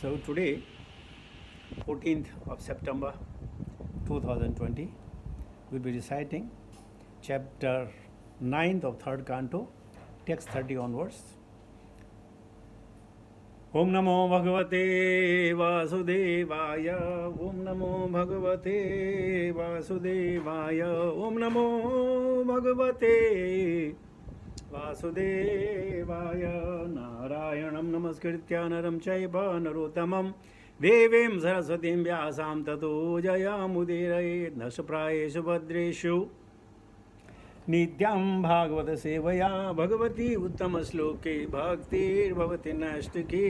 So today, 14th of September 2020, we'll be reciting chapter 9th of 3rd canto, text 30 onwards. Om Namo Bhagavate Vasudevaya. Om Namo Bhagavate Vasudevaya. Om Namo Bhagavate Vasudevaya. Narayanam Namaskritya Naram Chaiva Narottamam Devim Saraswatim Vyasam Tato Jayamudiraye Nashaprayeshu Bhadreshu नित्यं भागवत सेवया भगवती उत्तम श्लोके भक्तिर्भवति नैष्टिकी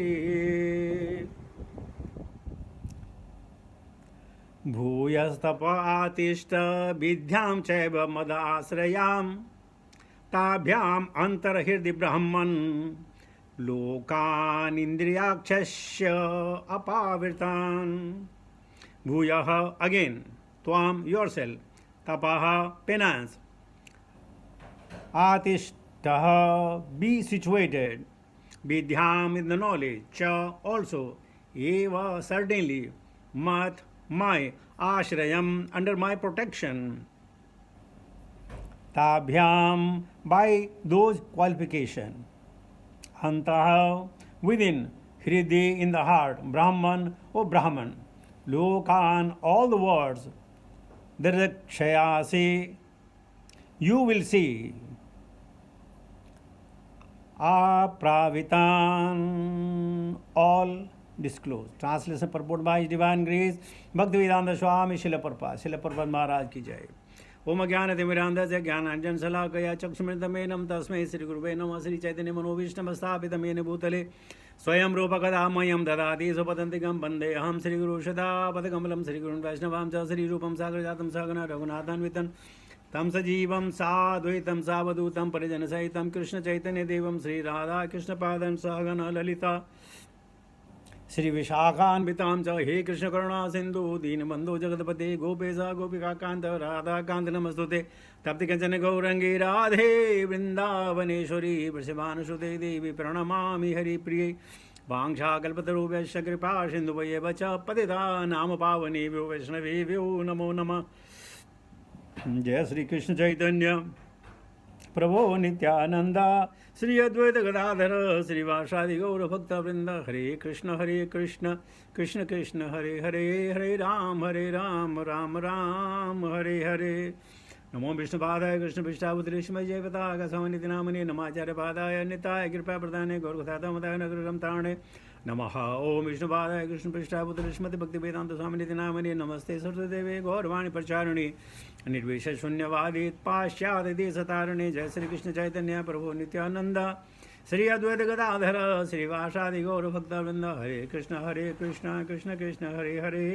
भूयस्तप आतिष्ठ विद्यां चैव मदाश्रयां ताभ्याम् अंतर्हृदि ब्रह्मन् लोकानिन्द्रियाक्षस्य अपावृतान् भूयः again त्वां yourself तपः पेनांस Atishtah, be situated. Vidhyam in the knowledge. Cha also. Eva certainly. Mat, my. Ashrayam, under my protection. Tabhyam, by those qualification. Antah, within. Hridi, in the heart. Brahman, O Brahman. Lokan, all the words. Dirakshayasi, you will see. Apravitan, all disclosed. Translation purport by His Divine Grace Bhaktivedanta Swami Srila Prabhupada Maharaj ki jai. Om Jnana Timirandasya Jnananjana Salakaya Chakshumritameenam Tasmai Sri Gurave Namah Sri Chaitanya Manovishnam Sthapitamena Bhutale Swayam Rupa Kadamayam Dadati Sopadantikam Bandeham Sri Guru Shada Padakamalam Sri Gurun Vaishnavam Cha Sri Rupam Sagrajatam Sagana Raghunathanvitan तम सजीवम साद्वैतम सावधूतम परिजन सहितम कृष्ण चैतन्य देवम श्री राधा कृष्ण पादन सहगन ललिता श्री विशाखान्वितां च हे कृष्ण करुणा सिंधु दीनबंधु जगतपते गोपेशा गोपिका कांत राधा कांत नमस्तुते तप्त कंचन गौरंगी राधे वृंदावनेश्वरी वृषभानुसुते देवी प्रणमामि हरिप्रिये वाञ्छाकल्पतरुभ्यश्च कृपा सिन्धुभ्येव च पतितानां नाम पावनेभ्यो वैष्णवेभ्यो नमो नमः। जय श्री कृष्ण चैतन्य प्रभो नित्यानंदा श्री अद्वैत गदाधर श्रीवासादि गौर भक्त वृंद हरे कृष्ण कृष्ण कृष्ण हरे हरे हरे राम राम राम हरे हरे। नमो विष्णुपादाय कृष्ण पृष्ठावतरेश्मय जयपताक समनिति नामने नमाचार्य पादाय निताय कृपा प्रदाने गौरकथातमताय नगरम तारणे नमः। ओम विष्णुपादाय कृष्ण पृष्ठावतरे श्रीमद् भक्तिवेदांत स्वामिनिति नामने नमस्ते सरस्वतीदेवे गौरवाणी प्रचारिणे निर्विशेष शून्यवादी पाश्चात्य देशतारिणे। जय श्री कृष्ण चैतन्य प्रभु नित्यानंद श्री अद्वैत गदाधर श्रीवासादि गौर भक्तवृंद हरे कृष्ण कृष्ण कृष्ण हरे हरे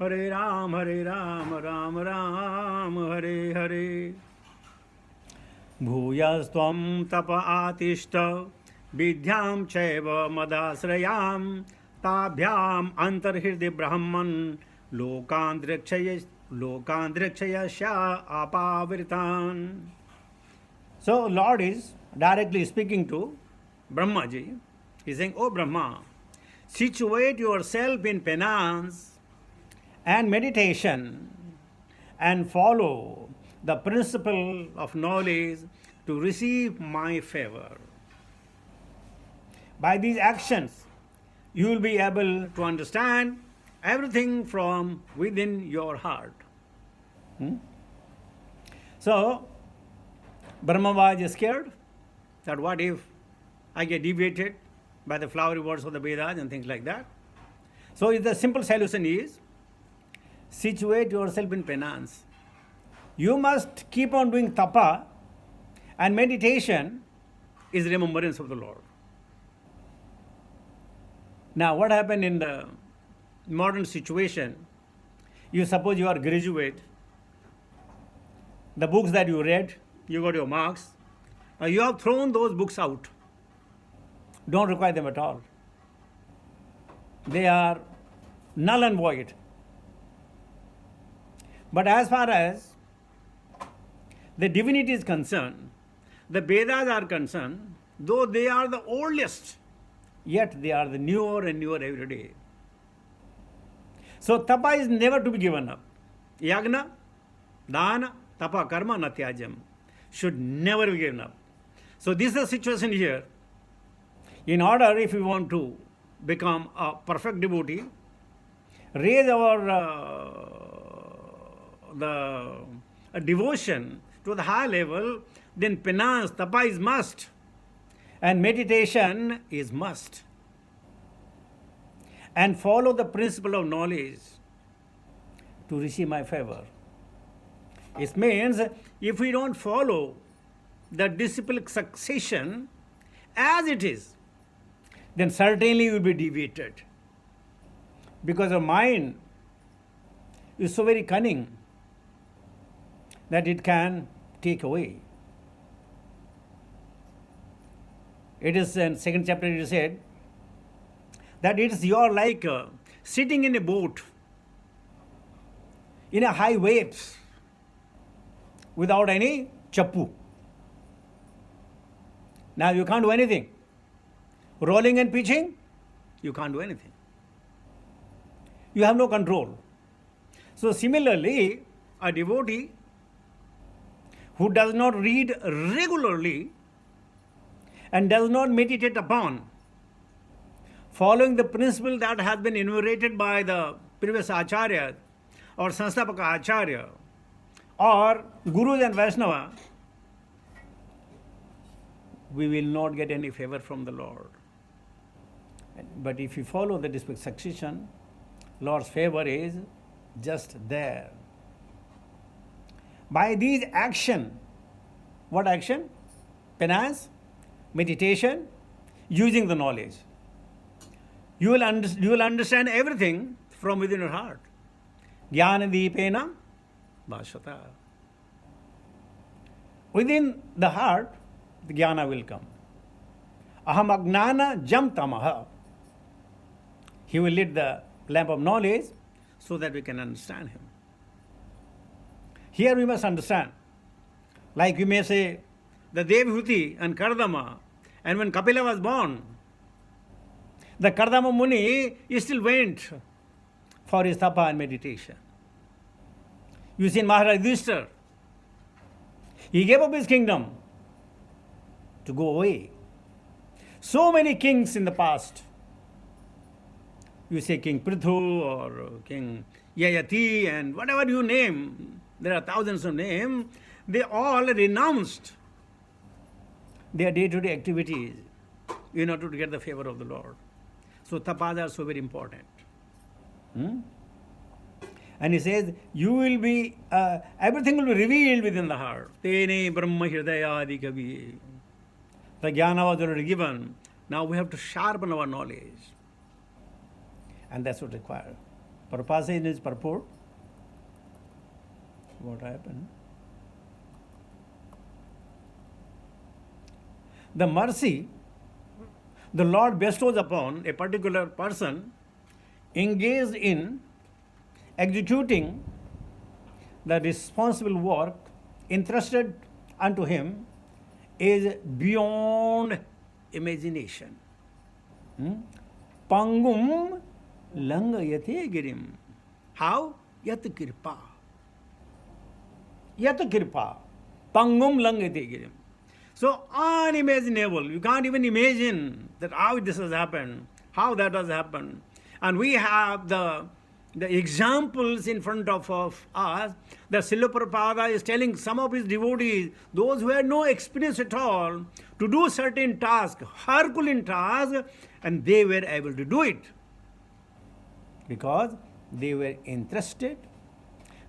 हरे राम राम राम हरे हरे। भूयस्त्वं तप आतिष्ठ विद्यां चैव मदाश्रयां ताभ्याम् अंतर्हृदि ब्रह्मन् लोकांद्रक्षयस्य अपावृतान्। So Lord is directly speaking to Brahma ji. He is saying, O Brahma, situate yourself in penance and meditation and follow the principle of knowledge to receive my favor. By these actions, you will be able to understand everything from within your heart. So, Brahma was scared that what if I get deviated by the flowery words of the Vedas and things like that. So, the simple solution is situate yourself in penance. You must keep on doing tapa, and meditation is remembrance of the Lord. Now, what happened in the modern situation? You suppose you are graduate, the books that you read, you got your marks, you have thrown those books out. Don't require them at all. They are null and void. But as far as the divinity is concerned, the Vedas are concerned, though they are the oldest yet they are the newer and newer every day. So tapa is never to be given up. Yagna, dana, tapa, karma, natyajam should never be given up. So this is the situation here. In order, if we want to become a perfect devotee, raise our the devotion to the high level, then penance, tapa is must, and meditation is must. And follow the principle of knowledge to receive my favor. It means if we don't follow the disciplic succession as it is, then certainly you will be deviated. Because our mind is so very cunning that it can take away. It is in second chapter it is said that it is you are like sitting in a boat in a high waves without any chappu. Now you can't do anything. Rolling and pitching, you can't do anything. You have no control. So similarly, a devotee who does not read regularly and does not meditate upon following the principle that has been enumerated by the previous Acharya or Sanstapaka Acharya or Gurus and Vaishnava, we will not get any favor from the Lord. But if you follow the disciplic succession, Lord's favor is just there. By these action, what action? Penance, meditation, using the knowledge. You will understand everything from within your heart. Jnana deepena bhashata. Within the heart, the jnana will come. Aham agnana jam tamaha. He will lit the lamp of knowledge so that we can understand him. Here we must understand, like we may say, the Devhuti and Kardama, and when Kapila was born, the Kardama Muni still went for his tapa and meditation. You see in Maharaj Yudhishthira, he gave up his kingdom to go away. So many kings in the past, you say King Prithu or King Yayati and whatever you name, there are thousands of names, they all renounced their day-to-day activities in order to get the favor of the Lord. So tapas are so very important. And he says, you will be, everything will be revealed within the heart. Tene Brahma Hridayadi Kavi. The jnana was already given. Now we have to sharpen our knowledge. And that's what required. Prabhupada says in his purport, what happened? The mercy the Lord bestows upon a particular person engaged in executing the responsible work entrusted unto him is beyond imagination. Pangum langayate girim. How? Yat kirpa. Yat kirpa. Pangum langayate girim. So unimaginable. You can't even imagine that how this has happened, how that has happened. And we have the examples in front of us that Srila Prabhupada is telling some of his devotees, those who had no experience at all, to do certain tasks, Herculean tasks, and they were able to do it. Because they were interested,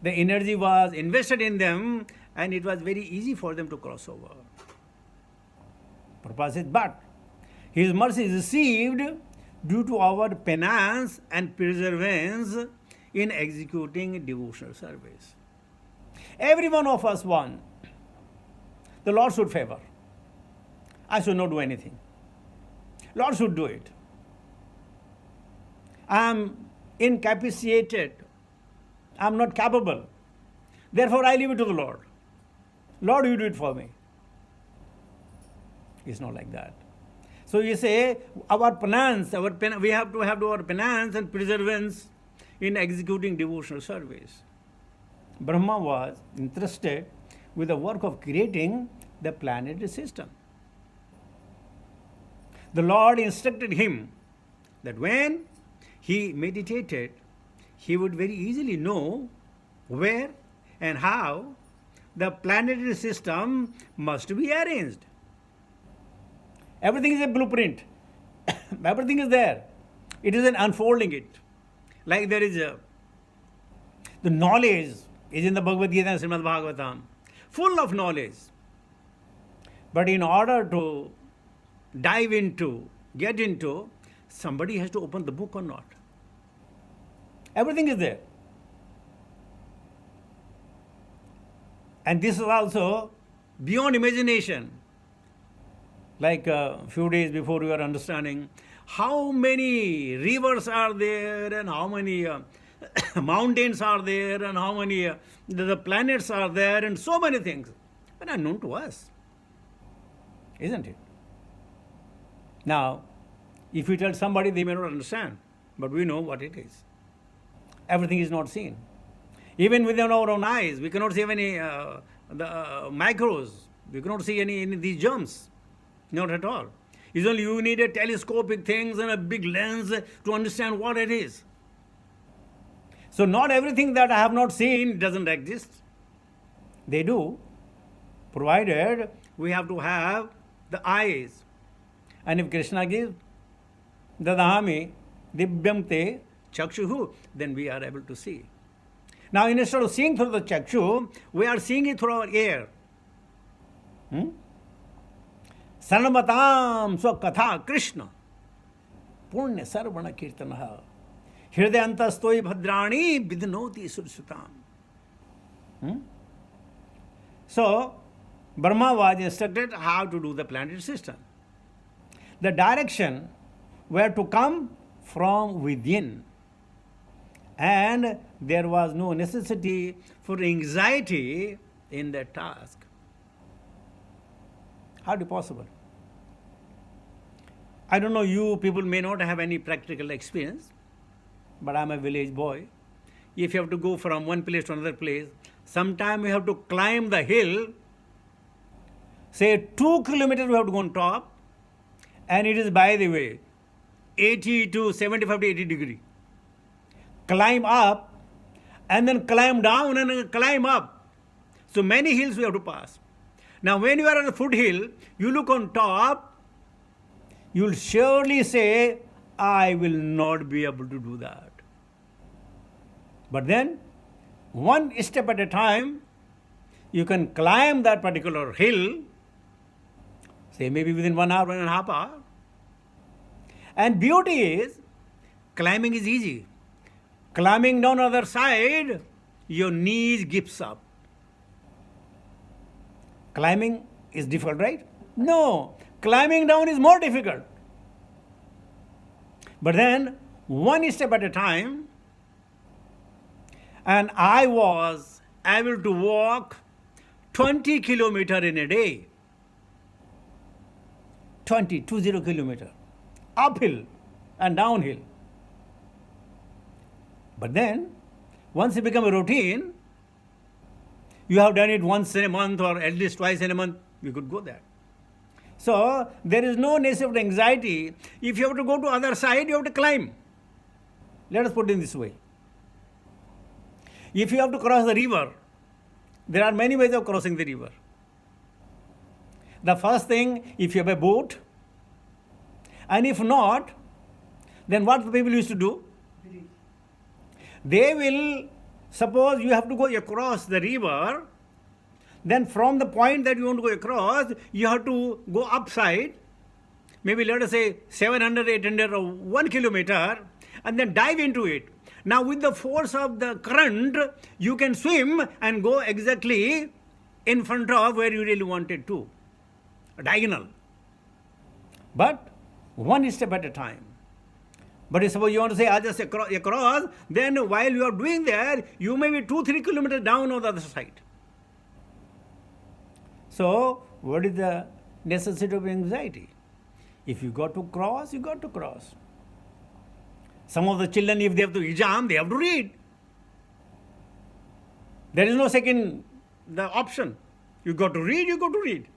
the energy was invested in them, and it was very easy for them to cross over. Prabhupada says, but his mercy is received due to our penance and perseverance in executing devotional service. Every one of us want the Lord should favor. I should not do anything. Lord should do it. I am incapacitated. I am not capable. Therefore, I leave it to the Lord. Lord, you do it for me. It's not like that. So you say our penance, we have to have our penance and perseverance in executing devotional service. Brahma was interested with the work of creating the planetary system. The Lord instructed him that when he meditated, he would very easily know where and how the planetary system must be arranged. Everything is a blueprint. Everything is there. It is an unfolding it. Like there is the knowledge is in the Bhagavad Gita and Srimad Bhagavatam, full of knowledge. But in order to dive into, get into, somebody has to open the book or not. Everything is there. And this is also beyond imagination. Like a few days before we were understanding how many rivers are there and how many mountains are there and how many the planets are there and so many things. But are known to us. Isn't it? Now, if you tell somebody, they may not understand. But we know what it is. Everything is not seen. Even within our own eyes, we cannot see any micros. We cannot see any these germs. Not at all. It's only you need a telescopic things and a big lens to understand what it is. So not everything that I have not seen doesn't exist. They do, provided we have to have the eyes. And if Krishna gives, dadahami divyam te chakshuhu, then we are able to see. Now instead of seeing through the chakshu, we are seeing it through our ear. Sarnamatam swakatha Krishna punya sarvana kirtanaha hridayantastoi bhadrani vidnoti sursutam. So, Brahma was instructed how to do the planetary system. The direction were to come from within. And there was no necessity for anxiety in that task. Hardly possible. I don't know, you people may not have any practical experience, but I'm a village boy. If you have to go from one place to another place, sometime you have to climb the hill, say 2 kilometers you have to go on top, and it is, by the way, 80 to 75 to 80 degree. Climb up, and then climb down, and then climb up. So many hills we have to pass. Now when you are on the foothill, you look on top, you will surely say, I will not be able to do that. But then, one step at a time, you can climb that particular hill, say maybe within 1 hour, 1.5 hours. And beauty is, climbing is easy. Climbing down the other side, your knees gives up. Climbing is difficult, right? No, climbing down is more difficult. But then, one step at a time, and I was able to walk 20 kilometers in a day. 20 kilometers. Uphill and downhill. But then, once it becomes a routine, you have done it once in a month or at least twice in a month, you could go there. So, there is no necessity of anxiety. If you have to go to other side, you have to climb. Let us put it in this way. If you have to cross the river, there are many ways of crossing the river. The first thing, if you have a boat, and if not, then what the people used to do? They will, suppose you have to go across the river, then from the point that you want to go across, you have to go upside, maybe let us say 700, 800 or 1 kilometer, and then dive into it. Now with the force of the current, you can swim and go exactly in front of where you really wanted to, diagonal. But one step at a time. But suppose you want to say, I'll just across, then while you are doing there, you may be 2-3 kilometers down on the other side. So, what is the necessity of anxiety? If you got to cross, you got to cross. Some of the children, if they have to exam, they have to read. There is no second the option. You got to read, you got to read.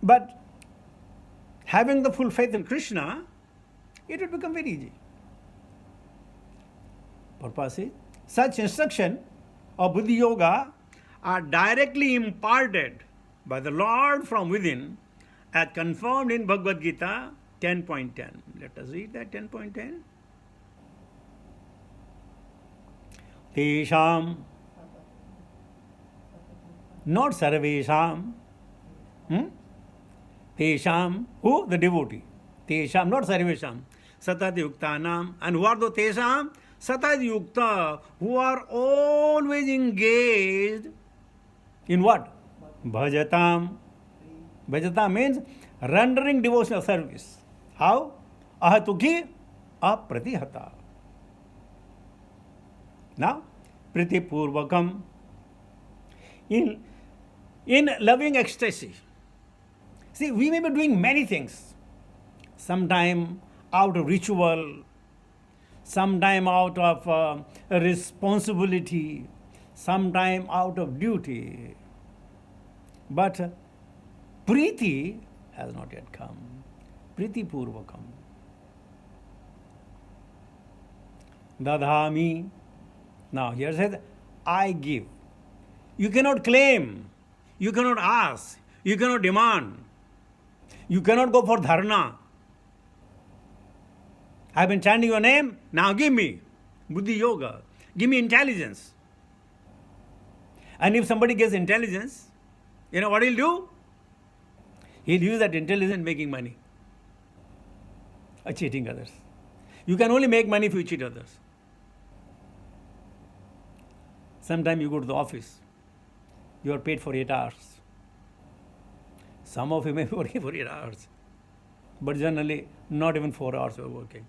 But having the full faith in Krishna, it would become very easy. Purpose is, such instruction of Buddhi Yoga are directly imparted by the Lord from within, as confirmed in Bhagavad Gita 10.10. Let us read that 10.10. Tesham, not Sarvesham. Tesham, who? The devotee. Tesham, not Sarvesham. Satat Yuktanam. And who are the Tesham? Satat Yukta, who are always engaged in what? Bhajatam. Bhajatam means rendering devotional service. How? Ahatuki apratihata. Now, priti purvakam. In loving ecstasy. See, we may be doing many things. Sometime out of ritual, sometime out of responsibility, sometime out of duty. But Priti has not yet come. Priti Purvakam. Dadhami. Now here says, I give. You cannot claim. You cannot ask. You cannot demand. You cannot go for dharna. I've been chanting your name, now give me Buddhi Yoga. Give me intelligence. And if somebody gets intelligence, you know what he'll do? He'll use that intelligence in making money or cheating others. You can only make money if you cheat others. Sometimes you go to the office, you are paid for 8 hours. Some of you may be working for 8 hours, but generally not even 4 hours you are working.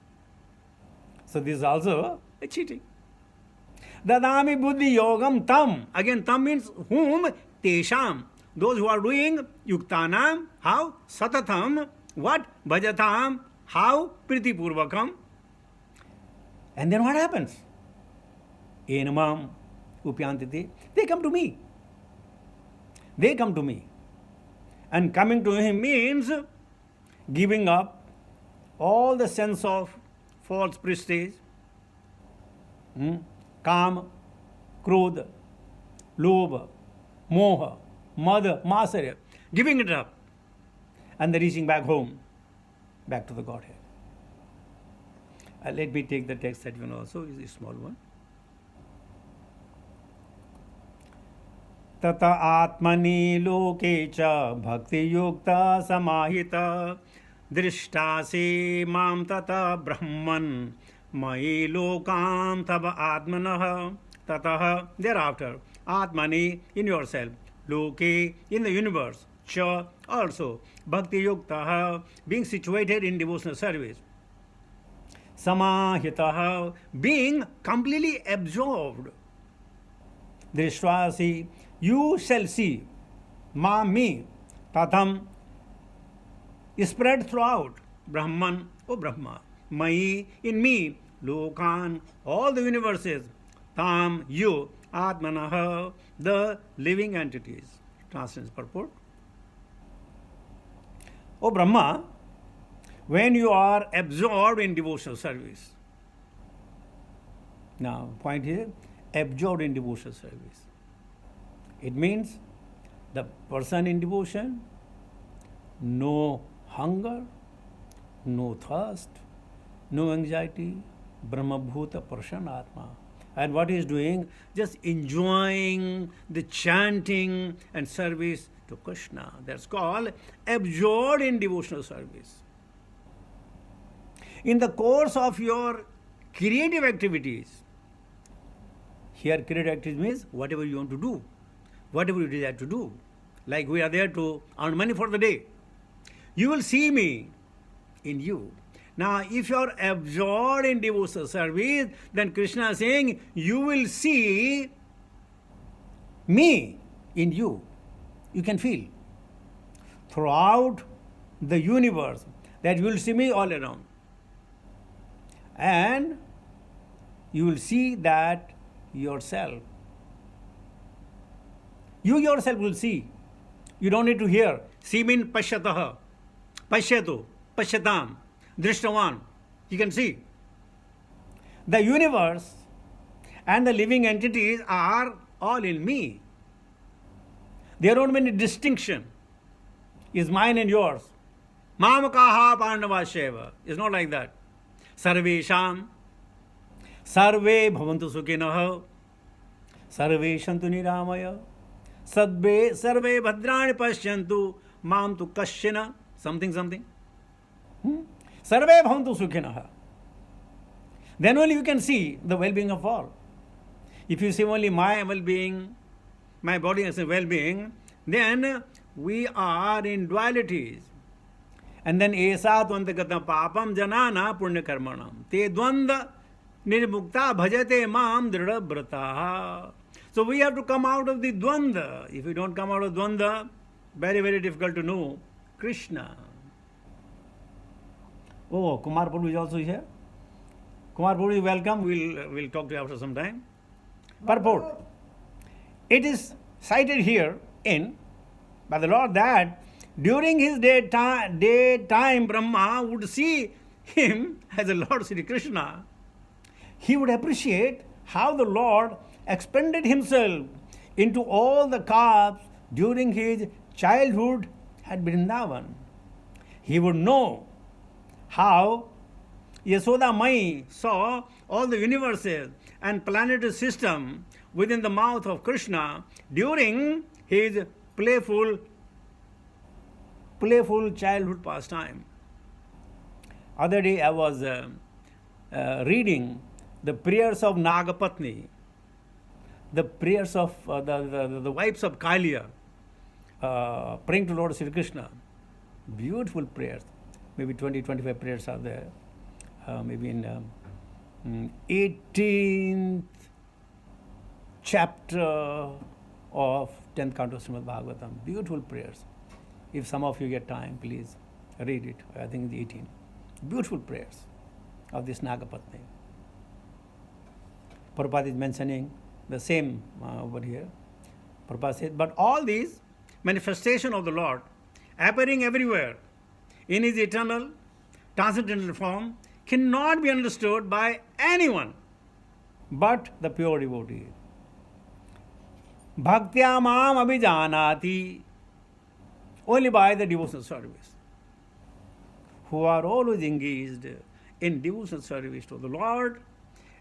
So this is also a cheating. Dadami buddhi yogam tam. Again, tam means whom? Tesham. Those who are doing yuktanam. How? Satatam. What? Bhajatam. How? Priti purvakam. And then what happens? Enamam upyantiti. They come to me. They come to me. And coming to him means giving up all the sense of false prestige, kam, krodha, lobha, moha, mada, masarya, giving it up, and then reaching back home, back to the Godhead. Let me take the text that you know also, is a small one. Tata atmani loke cha bhakti yukta samahita drishtasi mam tata brahman mai lokam tava atmanah tataha. Thereafter, atmani, in yourself, loke, in the universe, cha, also, bhakti yukta, being situated in devotional service, samahita, being completely absorbed, drishtasi, you shall see, ma, me, tatham, spread throughout, Brahman, O Brahma, Mai, in me, Lokan, all the universes, Tam, you, Atmanah, the living entities. Translations purport. O Brahma, when you are absorbed in devotional service, now, point here, absorbed in devotional service. It means the person in devotion, no hunger, no thirst, no anxiety, Brahmabhuta Prasanatma. And what he is doing? Just enjoying the chanting and service to Krishna. That's called absorbed in devotional service. In the course of your creative activities, here creative activities means whatever you want to do, whatever you desire to do. Like we are there to earn money for the day. You will see me in you. Now, if you are absorbed in devotional service, then Krishna is saying, you will see me in you. You can feel. Throughout the universe, that you will see me all around. And you will see that yourself. You yourself will see. You don't need to hear. See means pashyatah, pashyatu, pashyatam, drishtavan. You can see. The universe and the living entities are all in me. There don't be any distinction. Is mine and yours. Mamakaha pandavasheva. It's not like that. Sarvesham. Sarve bhavantu sukhinah. Sarve shantu niramaya. Sarve bhadrani pashyantu. Mam tu kasyana. Something. Sarve bhavantu sukhinah. Then only you can see the well-being of all. If you see only my well-being, my body as a well-being, then we are in dualities. And then esa tvantagata papam janana punya karmanam. Te dvanda nirmukta bhajate mam drida brataha. So we have to come out of the dvanda. If we don't come out of dvanda, very, very difficult to know Krishna. Oh, Kumar Prabhu is also here. Kumar Prabhu, welcome. We'll talk to you after some time. Purport. It is cited here by the Lord that during his daytime Brahma would see him as the Lord Sri Krishna. He would appreciate how the Lord expended himself into all the carbs during his childhood at Vrindavan. He would know how Yasoda Mai saw all the universes and planetary system within the mouth of Krishna during his playful childhood pastime. Other day I was reading the prayers of Nagapatni, the prayers of the wives of Kalia, praying to Lord Sri Krishna. Beautiful prayers. Maybe 20-25 prayers are there. Maybe in 18th chapter of 10th canto of Srimad Bhagavatam. Beautiful prayers. If some of you get time, please read it. I think it's 18. Beautiful prayers of this Nagapatni. Prabhupada is mentioning the same over here. Prabhupada said, but all these manifestations of the Lord appearing everywhere in his eternal, transcendental form cannot be understood by anyone but the pure devotee. Bhaktya mam abhijanati, only by the devotional service, who are always engaged in devotional service to the Lord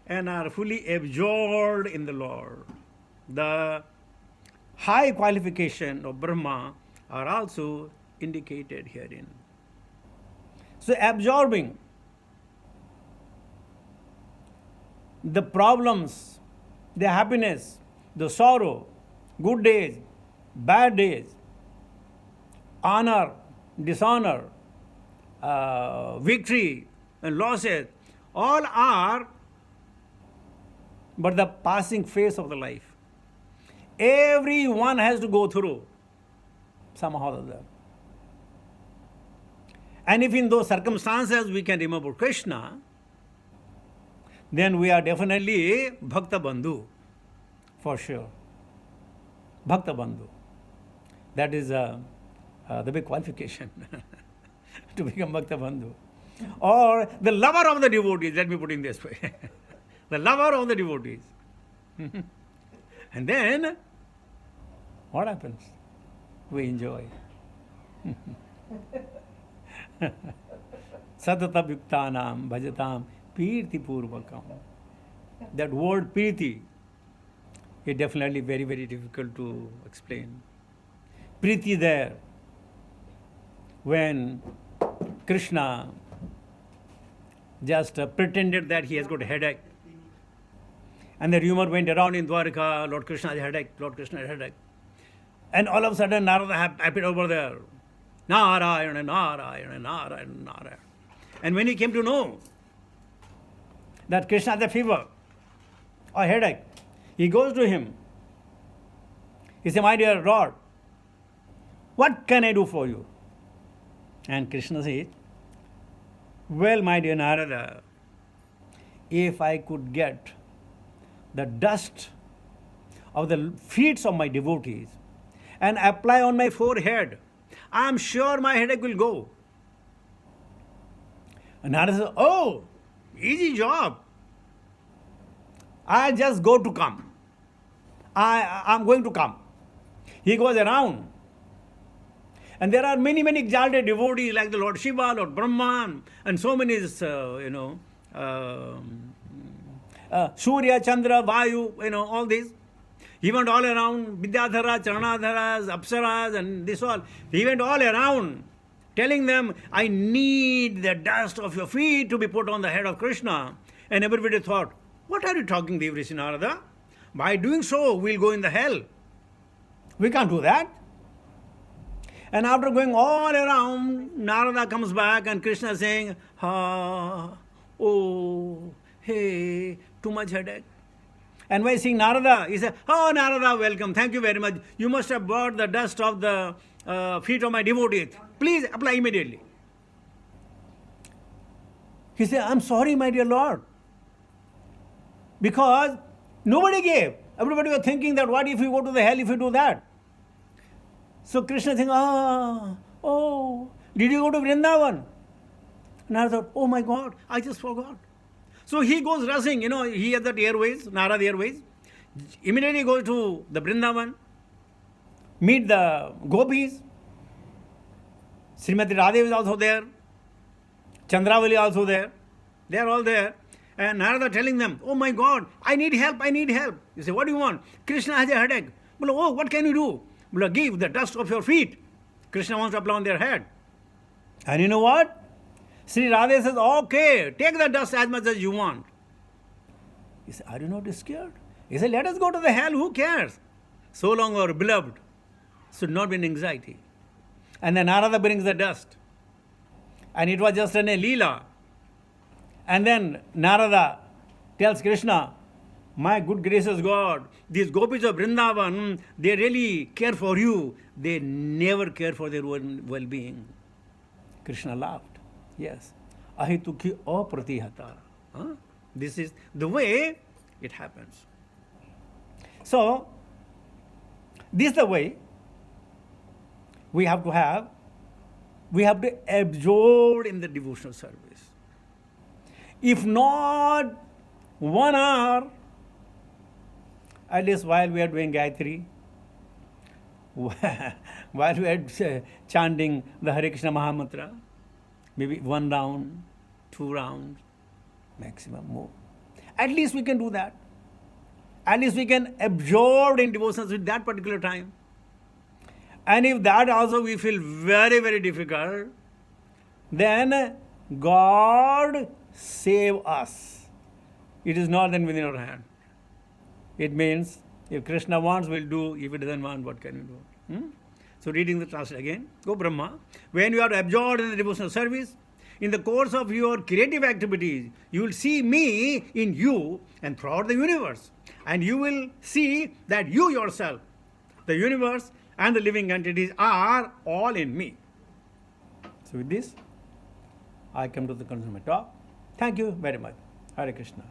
and are fully absorbed in the Lord. The high qualification of Brahma are also indicated herein. So absorbing the problems, the happiness, the sorrow, good days, bad days, honor, dishonor, victory and losses, all are but the passing phase of the life. Everyone has to go through somehow or other. And if in those circumstances we can remember Krishna, then we are definitely Bhakta Bandhu, for sure. Bhakta Bandhu. That is the big qualification to become Bhakta Bandhu. Or the lover of the devotees, let me put it in this way. The lover of the devotees. And then, what happens? We enjoy. Satata yuktanam bhajatam pirti purvakam. That word pirti is definitely very, very difficult to explain. Priti there, when Krishna just pretended that he has got a headache, and the rumor went around in Dwarka, Lord Krishna has a headache, Lord Krishna has a headache. And all of a sudden Narada appeared over there. Narayana, Narayana, Narayana, Narayana. And when he came to know that Krishna has a fever or headache, he goes to him. He says, my dear Lord, what can I do for you? And Krishna says, well, my dear Narada, if I could get the dust of the feet of my devotees and apply on my forehead, I am sure my headache will go. And Narada says, oh, easy job. I just go to come. I'm going to come. He goes around. And there are many, many exalted devotees like the Lord Shiva, Lord Brahma, and so many, Surya, Chandra, Vayu, all these. He went all around, Vidyadhara, Charanadharas, Apsaras, and this all. He went all around telling them, I need the dust of your feet to be put on the head of Krishna. And everybody thought, what are you talking, Devrishi Narada? By doing so, we'll go in the hell. We can't do that. And after going all around, Narada comes back and Krishna is saying, oh, hey, too much headache. And by seeing Narada, he said, oh, Narada, welcome, thank you very much. You must have brought the dust of the feet of my devotees. Please apply immediately. He said, I'm sorry, my dear Lord. Because nobody gave. Everybody was thinking that what if you go to the hell if you do that? So Krishna thinks, did you go to Vrindavan? Narada thought, oh my God, I just forgot. So he goes rushing, he has that airways, Narada Airways. Immediately goes to the Vrindavan, meet the gopis. Srimati Radha is also there. Chandravali also there. They are all there. And Narada telling them, oh my God, I need help, I need help. You say, what do you want? Krishna has a headache. Oh, what can you do? Give the dust of your feet. Krishna wants to apply on their head. And you know what? Sri Radha says, okay, take the dust as much as you want. He said, are you not scared? He said, let us go to the hell, who cares? So long our beloved should not be in anxiety. And then Narada brings the dust. And it was just a leela. And then Narada tells Krishna, my good gracious God, these gopis of Vrindavan, they really care for you. They never care for their own well-being. Krishna laughed. Yes. Ahitukhi apratihata. This is the way it happens. So, this is the way we have to absorb in the devotional service. If not 1 hour, at least while we are doing Gayatri, while we are chanting the Hare Krishna Mahamantra, maybe 1 round, 2 rounds, maximum more. At least we can do that. At least we can absorb in devotions with that particular time. And if that also we feel very, very difficult, then God save us. It is not then within our hand. It means if Krishna wants, we'll do. If he doesn't want, what can you do? So reading the translation again. Go Brahma. When you are absorbed in the devotional service, in the course of your creative activities, you will see me in you and throughout the universe. And you will see that you yourself, the universe and the living entities are all in me. So with this, I come to the conclusion of my talk. Thank you very much. Hare Krishna.